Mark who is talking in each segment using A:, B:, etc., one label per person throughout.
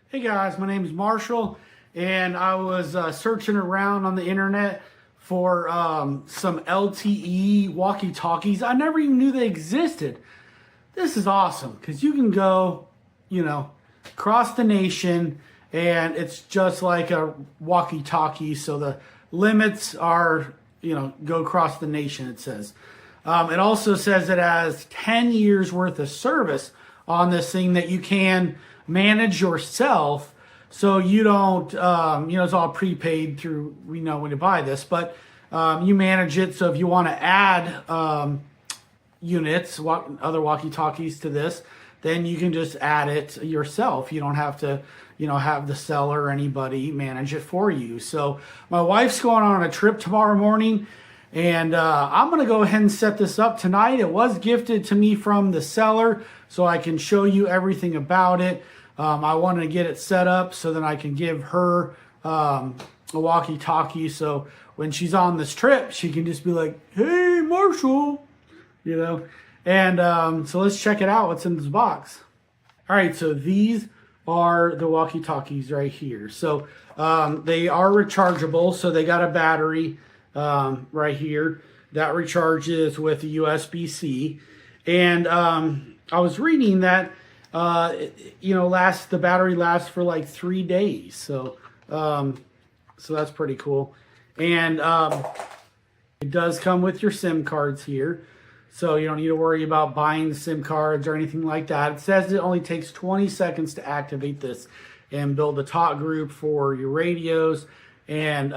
A: Hey guys, my name is Marshall, and I was searching around on the internet for some LTE walkie-talkies. I never even knew they existed. This is awesome because you can go, across the nation, and it's just like a walkie-talkie. So the limits are, go across the nation, it says. It also says it has 10 years worth of service on this thing that you can manage yourself, so you don't, it's all prepaid through, when you buy this, but you manage it. So if you want to add units, other walkie-talkies to this, then you can just add it yourself. You don't have to, have the seller or anybody manage it for you. So my wife's going on a trip tomorrow morning, and I'm going to go ahead and set this up tonight. It was gifted to me from the seller, so I can show you everything about it. I wanted to get it set up so that I can give her a walkie-talkie. So when she's on this trip, she can just be like, "Hey, Marshall," And so let's check it out. What's in this box? All right, so these are the walkie-talkies right here. So they are rechargeable. So they got a battery right here that recharges with a USB-C. And I was reading that the battery lasts for like 3 days. So that's pretty cool. And it does come with your SIM cards here. So you don't need to worry about buying SIM cards or anything like that. It says it only takes 20 seconds to activate this and build a talk group for your radios and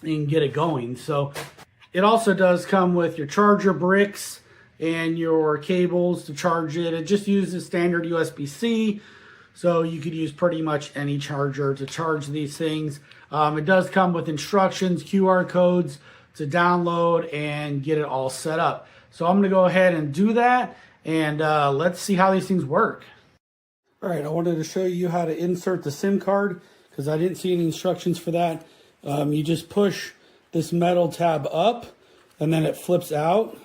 A: get it going. So it also does come with your charger bricks and your cables to charge it. It just uses standard USB-C, so you could use pretty much any charger to charge these things. It does come with instructions, QR codes to download and get it all set up. So I'm going to go ahead and do that, and let's see how these things work. All right, I wanted to show you how to insert the SIM card because I didn't see any instructions for that. You just push this metal tab up, and then it flips out.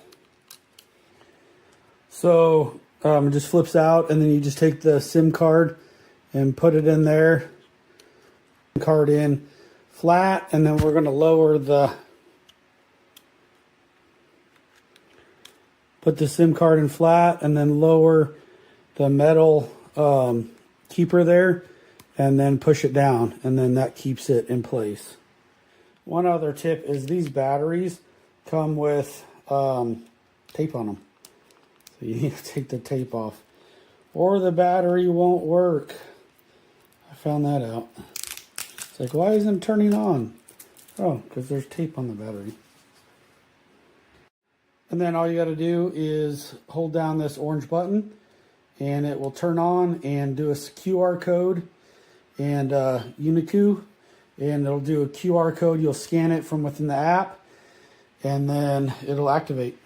A: So it just flips out, and then you just take the SIM card and put it in there. Card in flat, and then we're going to lower put the SIM card in flat, and then lower the metal keeper there, and then push it down, and then that keeps it in place. One other tip is these batteries come with tape on them. So you need to take the tape off, or the battery won't work. I found that out. It's like, why isn't it turning on? Oh, because there's tape on the battery. And then all you got to do is hold down this orange button, and it will turn on and do a QR code and Uniq, and it'll do a QR code. You'll scan it from within the app, and then it'll activate.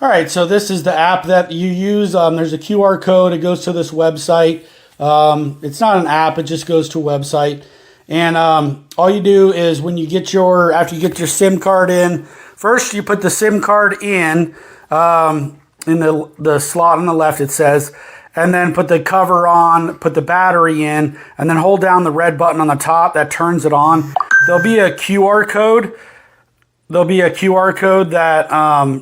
A: All right, so this is the app that you use. There's a QR code. It goes to this website. It's not an app. It just goes to a website. And all you do is after you get your SIM card in, first you put the SIM card in the slot on the left, it says, and then put the cover on, put the battery in, and then hold down the red button on the top that turns it on. There'll be a QR code. There'll be a QR code that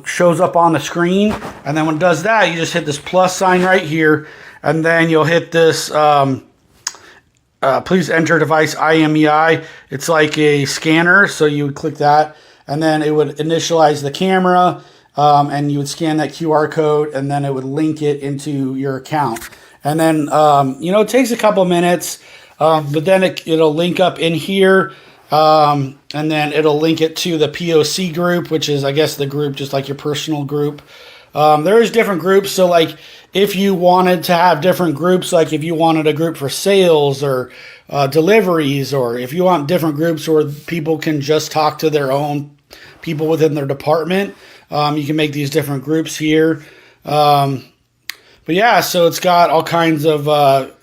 A: shows up on the screen. And then when it does that, you just hit this plus sign right here. And then you'll hit this, please enter device IMEI. It's like a scanner. So you would click that. And then it would initialize the camera. And you would scan that QR code. And then it would link it into your account. And then, it takes a couple minutes. But then it'll link up in here. And then it'll link it to the POC group, which is, I guess, the group, just like your personal group. There is different groups. So, like, if you wanted to have different groups, like if you wanted a group for sales or deliveries, or if you want different groups where people can just talk to their own people within their department, you can make these different groups here. But yeah, so it's got all kinds of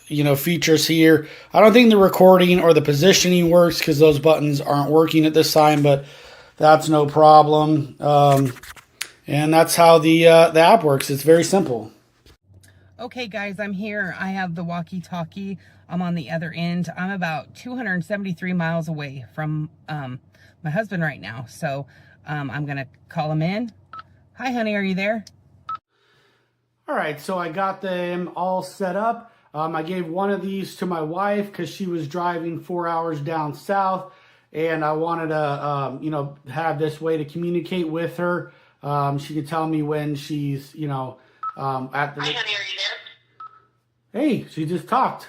A: features here. I don't think the recording or the positioning works because those buttons aren't working at this time, but that's no problem. And that's how the app works. It's very simple.
B: Okay guys, I'm here. I have the walkie-talkie. I'm on the other end. I'm about 273 miles away from my husband right now. So I'm gonna call him in. Hi honey, are you there?
A: All right, so I got them all set up. I gave one of these to my wife because she was driving 4 hours down south, and I wanted to, have this way to communicate with her. She can tell me when she's, at the.
B: Hi honey, are you there?
A: Hey, she just talked.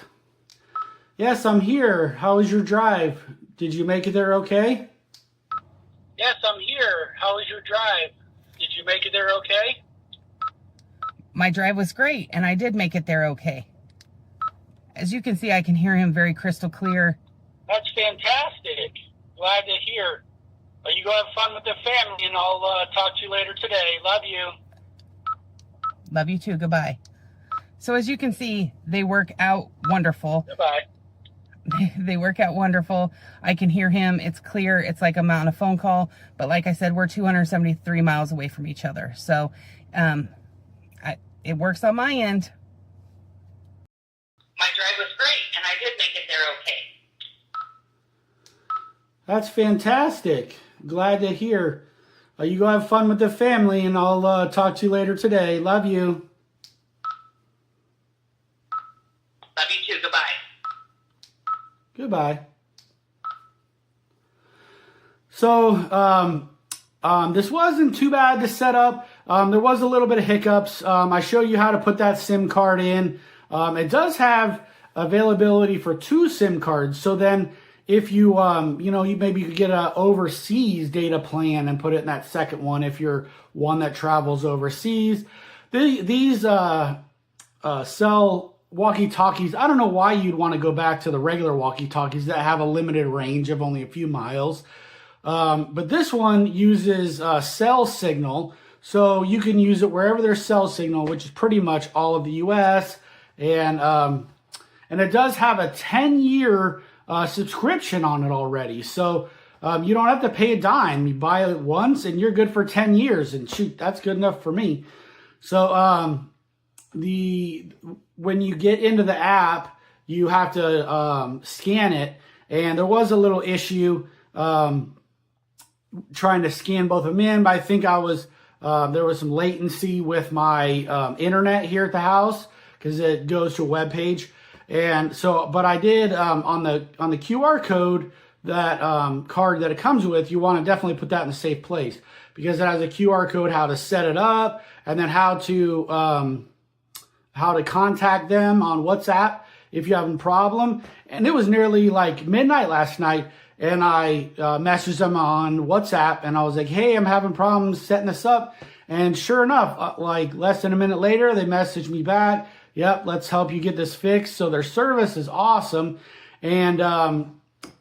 A: Yes, I'm here. How was your drive? Did you make it there okay?
C: Yes, I'm here. How was your drive? Did you make it there okay?
B: My drive was great, and I did make it there okay. As you can see, I can hear him very crystal clear.
C: That's fantastic. Glad to hear. You go have fun with the family, and I'll talk to you later today. Love you.
B: Love you too. Goodbye. So as you can see, they work out wonderful.
C: Goodbye.
B: They work out wonderful. I can hear him. It's clear. It's like I'm on a phone call. But like I said, we're 273 miles away from each other. So it works on my end.
D: My drive was great, and I did make it there okay.
A: That's fantastic. Glad to hear. You go have fun with the family, and I'll talk to you later today. Love you.
D: Love you too. Goodbye.
A: Goodbye. So, this wasn't too bad to set up. There was a little bit of hiccups. I show you how to put that SIM card in. It does have availability for 2 SIM cards. So then if you, you maybe could get a overseas data plan and put it in that second one if you're one that travels overseas. These sell walkie-talkies. I don't know why you'd want to go back to the regular walkie-talkies that have a limited range of only a few miles. But this one uses cell signal, so you can use it wherever there's cell signal, which is pretty much all of the U.S. And it does have a 10-year subscription on it already. So you don't have to pay a dime. You buy it once and you're good for 10 years. And shoot, that's good enough for me. So when you get into the app, you have to scan it. And there was a little issue trying to scan both of them in, but I think there was some latency with my internet here at the house because it goes to a web page. And so, but I did on the QR code, that card that it comes with, you want to definitely put that in a safe place because it has a QR code, how to set it up, and then how to contact them on WhatsApp if you have a problem. And it was nearly like midnight last night, and I messaged them on WhatsApp, and I was like, hey, I'm having problems setting this up. And sure enough, like less than a minute later, they messaged me back. Yep, let's help you get this fixed. So their service is awesome. And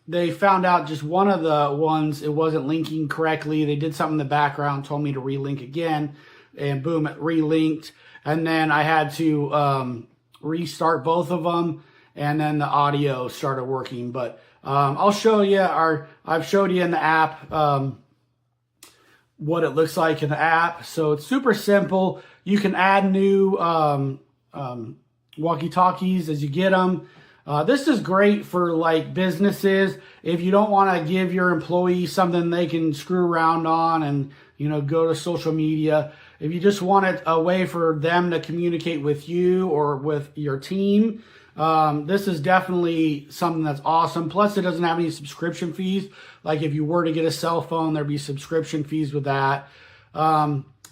A: they found out just one of the ones, it wasn't linking correctly. They did something in the background, told me to relink again, and boom, it relinked. And then I had to restart both of them, and then the audio started working. But I'll show you, I've showed you in the app what it looks like in the app. So it's super simple. You can add new walkie-talkies as you get them. This is great for like businesses. If you don't want to give your employees something they can screw around on and, go to social media. If you just want it a way for them to communicate with you or with your team, this is definitely something that's awesome. Plus, it doesn't have any subscription fees. Like if you were to get a cell phone, there'd be subscription fees with that.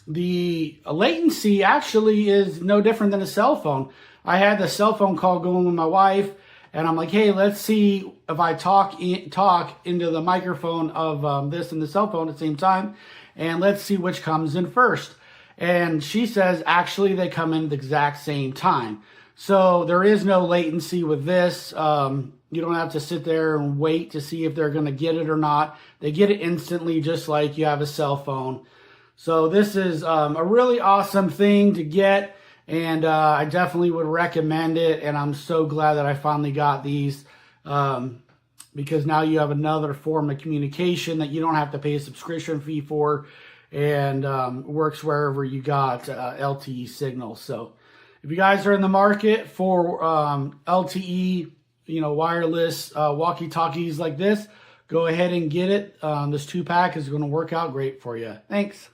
A: The latency actually is no different than a cell phone. I had the cell phone call going with my wife, and I'm like, hey, let's see if I talk into the microphone of this and the cell phone at the same time, and let's see which comes in first. And she says, actually, they come in at the exact same time. So there is no latency with this. You don't have to sit there and wait to see if they're going to get it or not. They get it instantly, just like you have a cell phone. So this is a really awesome thing to get, and I definitely would recommend it. And I'm so glad that I finally got these because now you have another form of communication that you don't have to pay a subscription fee for, and works wherever you got LTE signal. So If you guys are in the market for LTE, wireless walkie-talkies like this, go ahead and get it. This 2-pack is going to work out great for you. Thanks.